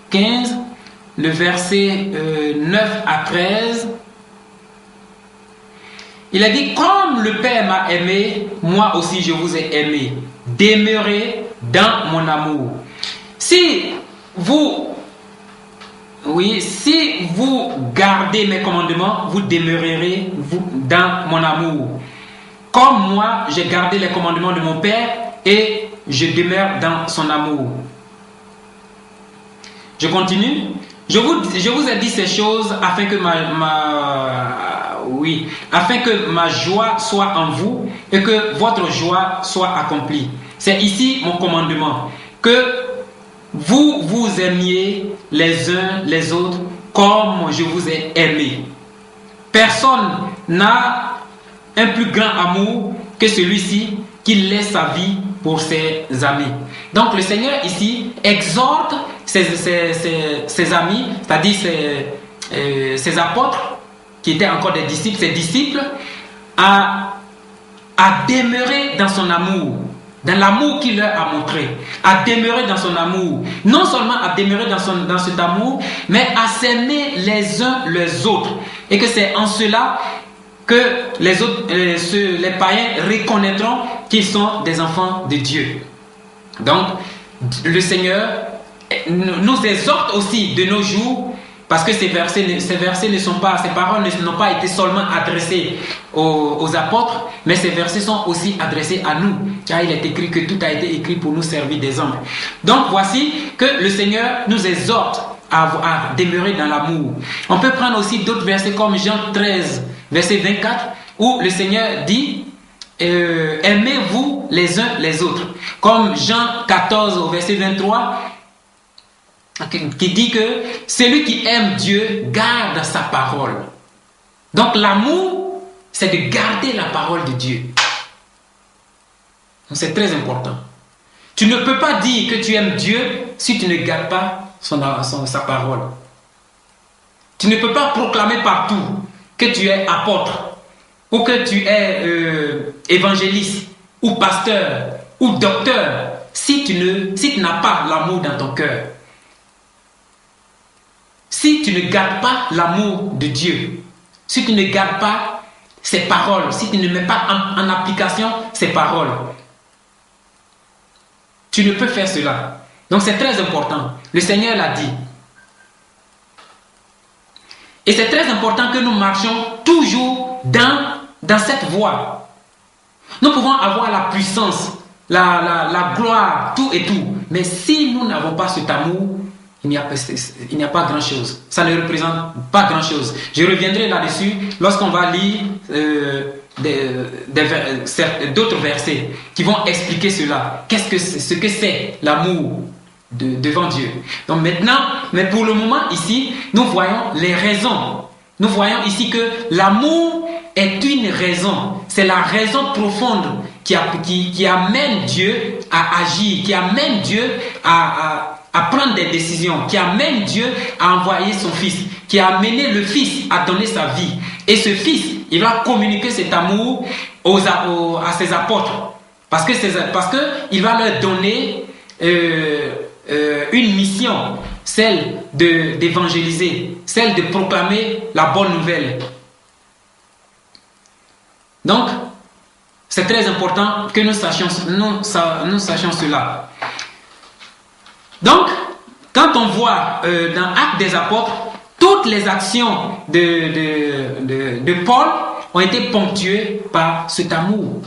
15, le verset 9 à 13. Il a dit, comme le Père m'a aimé, moi aussi je vous ai aimé. Demeurez dans mon amour. Si vous gardez mes commandements, vous demeurerez dans mon amour. Comme moi, j'ai gardé les commandements de mon Père et je demeure dans son amour. Je continue. Je vous ai dit ces choses afin que afin que ma joie soit en vous et que votre joie soit accomplie. C'est ici mon commandement, que vous vous aimiez les uns les autres comme je vous ai aimé. Personne n'a un plus grand amour que celui-ci qui laisse sa vie pour ses amis. Donc le Seigneur ici exhorte ses amis, c'est-à-dire ses apôtres, qui étaient encore des disciples, ses disciples, à demeurer dans son amour, dans l'amour qu'il leur a montré, à demeurer dans son amour. Non seulement à demeurer dans cet amour, mais à s'aimer les uns les autres. Et que c'est en cela que les païens reconnaîtront qu'ils sont des enfants de Dieu. Donc, le Seigneur nous exhorte aussi de nos jours, parce que ces paroles n'ont pas été seulement adressées aux apôtres, mais ces versets sont aussi adressés à nous, car il est écrit que tout a été écrit pour nous servir d'exemple. Donc voici que le Seigneur nous exhorte à demeurer dans l'amour. On peut prendre aussi d'autres versets comme Jean 13, verset 24, où le Seigneur dit aimez-vous les uns les autres. Comme Jean 14, au verset 23, qui dit que celui qui aime Dieu garde sa parole. Donc l'amour, c'est de garder la parole de Dieu. Donc c'est très important. Tu ne peux pas dire que tu aimes Dieu si tu ne gardes pas sa parole. Tu ne peux pas proclamer partout que tu es apôtre, ou que tu es évangéliste, ou pasteur, ou docteur, si tu n'as pas l'amour dans ton cœur. Si tu ne gardes pas l'amour de Dieu, si tu ne gardes pas ses paroles, si tu ne mets pas en application ses paroles, tu ne peux faire cela. Donc c'est très important. Le Seigneur l'a dit. Et c'est très important que nous marchions toujours dans cette voie. Nous pouvons avoir la puissance, la gloire, tout et tout. Mais si nous n'avons pas cet amour, il n'y a pas grand-chose. Ça ne représente pas grand-chose. Je reviendrai là-dessus lorsqu'on va lire d'autres versets qui vont expliquer cela. Ce que c'est l'amour devant Dieu. Donc maintenant, mais pour le moment ici, nous voyons les raisons. Nous voyons ici que l'amour est une raison. C'est la raison profonde qui amène Dieu à agir, qui amène Dieu à prendre des décisions, qui amène Dieu à envoyer son Fils, qui a amené le Fils à donner sa vie. Et ce Fils, il va communiquer cet amour à ses apôtres. Parce qu'il va leur donner une mission, celle d'évangéliser, celle de proclamer la bonne nouvelle. Donc, c'est très important que nous sachions cela. Donc, quand on voit dans Actes des Apôtres, toutes les actions de Paul ont été ponctuées par cet amour.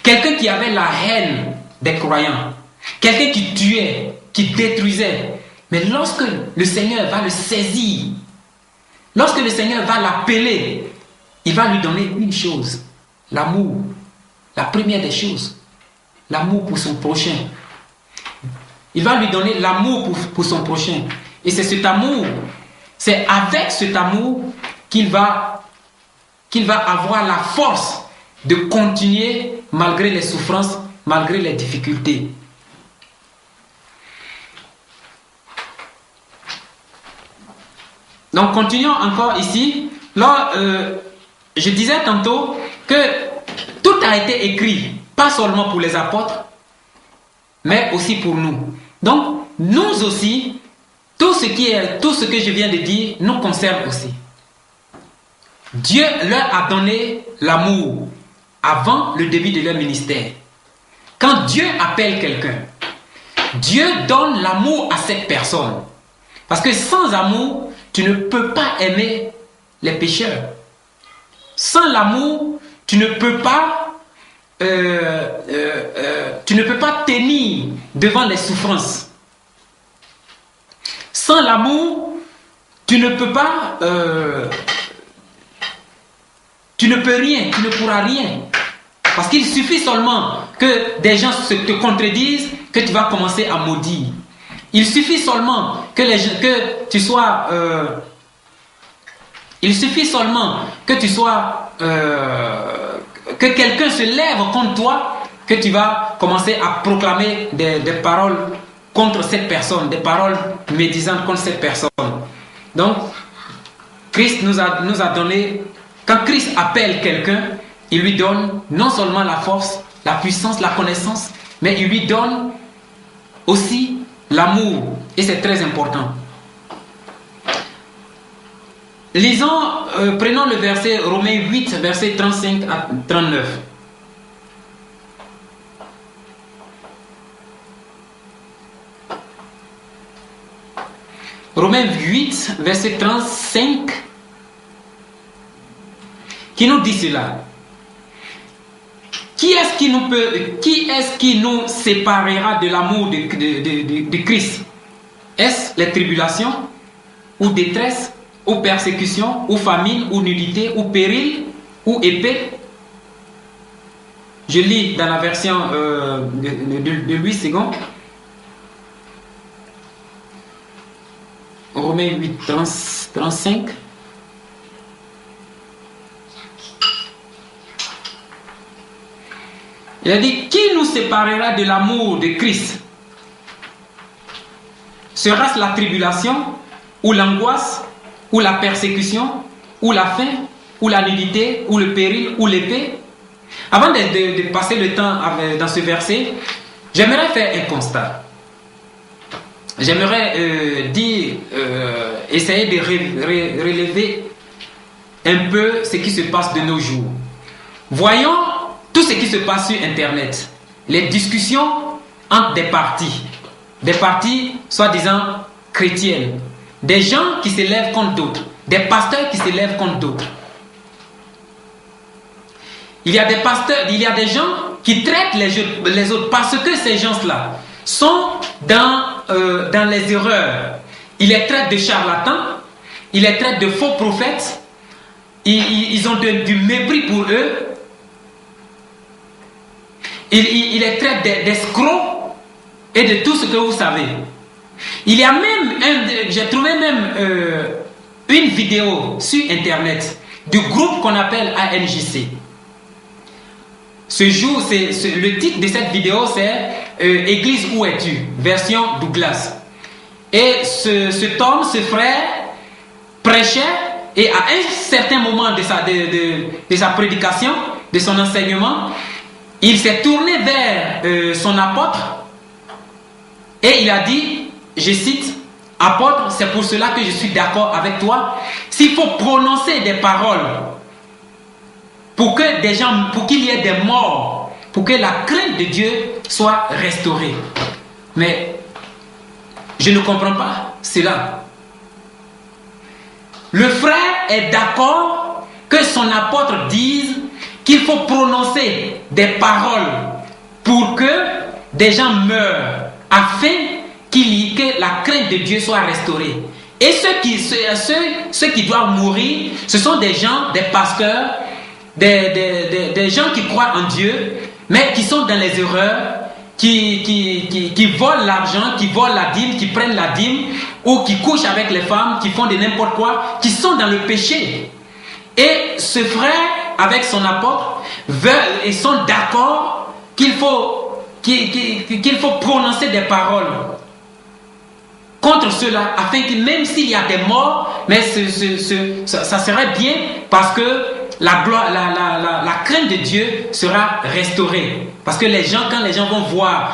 Quelqu'un qui avait la haine des croyants, quelqu'un qui tuait, qui détruisait, mais lorsque le Seigneur va le saisir, lorsque le Seigneur va l'appeler, il va lui donner une chose, l'amour, la première des choses, l'amour pour son prochain. Il va lui donner l'amour pour son prochain. Et c'est cet amour, c'est avec cet amour qu'il va avoir la force de continuer malgré les souffrances, malgré les difficultés. Donc continuons encore ici. Là, je disais tantôt que tout a été écrit, pas seulement pour les apôtres, mais aussi pour nous. Donc, nous aussi, tout ce que je viens de dire nous concerne aussi. Dieu leur a donné l'amour avant le début de leur ministère. Quand Dieu appelle quelqu'un, Dieu donne l'amour à cette personne. Parce que sans amour, tu ne peux pas aimer les pécheurs. Sans l'amour, tu ne peux pas tenir devant les souffrances. Sans l'amour, tu ne peux pas, tu ne peux rien, tu ne pourras rien. Parce qu'il suffit seulement que des gens te contredisent, que tu vas commencer à maudire. Il suffit seulement que tu sois, que quelqu'un se lève contre toi, que tu vas commencer à proclamer des paroles contre cette personne, des paroles médisantes contre cette personne. Donc, Christ nous a donné, quand Christ appelle quelqu'un, il lui donne non seulement la force, la puissance, la connaissance, mais il lui donne aussi l'amour. Et c'est très important. Lisons, prenons le verset Romains 8, verset 35 à 39. Romains 8, verset 35, qui nous dit cela. Qui est-ce qui nous séparera de l'amour de Christ? Est-ce les tribulations, ou détresse, ou persécution, ou famine, ou nudité, ou péril, ou épée? Je lis dans la version de Louis II. Romains 8, 35. Il a dit, qui nous séparera de l'amour de Christ? Sera-ce la tribulation, ou l'angoisse, ou la persécution, ou la faim, ou la nudité, ou le péril, ou l'épée? Avant de passer le temps dans ce verset, j'aimerais faire un constat. J'aimerais essayer de relever un peu ce qui se passe de nos jours. Voyons tout ce qui se passe sur Internet. Les discussions entre des partis soi-disant chrétiennes, des gens qui se lèvent contre d'autres, des pasteurs qui se lèvent contre d'autres. Il y a des pasteurs, il y a des gens qui traitent les autres parce que ces gens-là sont dans les erreurs. Ils les traitent de charlatans, ils les traitent de faux prophètes, ils ont du mépris pour eux, ils les traitent d'escrocs et de tout ce que vous savez. Il y a même, j'ai trouvé même une vidéo sur Internet du groupe qu'on appelle ANJC. Le titre de cette vidéo c'est Église où es-tu? Version Douglas. Et cet homme, ce frère, prêchait et à un certain moment de sa prédication, de son enseignement, il s'est tourné vers son apôtre et il a dit, je cite, apôtre, c'est pour cela que je suis d'accord avec toi. S'il faut prononcer des paroles pour qu'il y ait des morts, pour que la crainte de Dieu soit restaurée. Mais je ne comprends pas cela. Le frère est d'accord que son apôtre dise qu'il faut prononcer des paroles pour que des gens meurent, afin que la crainte de Dieu soit restaurée. Et ceux qui doivent mourir, ce sont des gens, des pasteurs, des gens qui croient en Dieu, mais qui sont dans les erreurs, qui volent l'argent, qui volent la dîme, qui prennent la dîme, ou qui couchent avec les femmes, qui font de n'importe quoi, qui sont dans le péché. Et ce frère, avec son apôtre, veulent et sont d'accord qu'il faut prononcer des paroles contre cela, afin que même s'il y a des morts, mais ça serait bien parce que la crainte de Dieu sera restaurée. Parce que quand les gens vont voir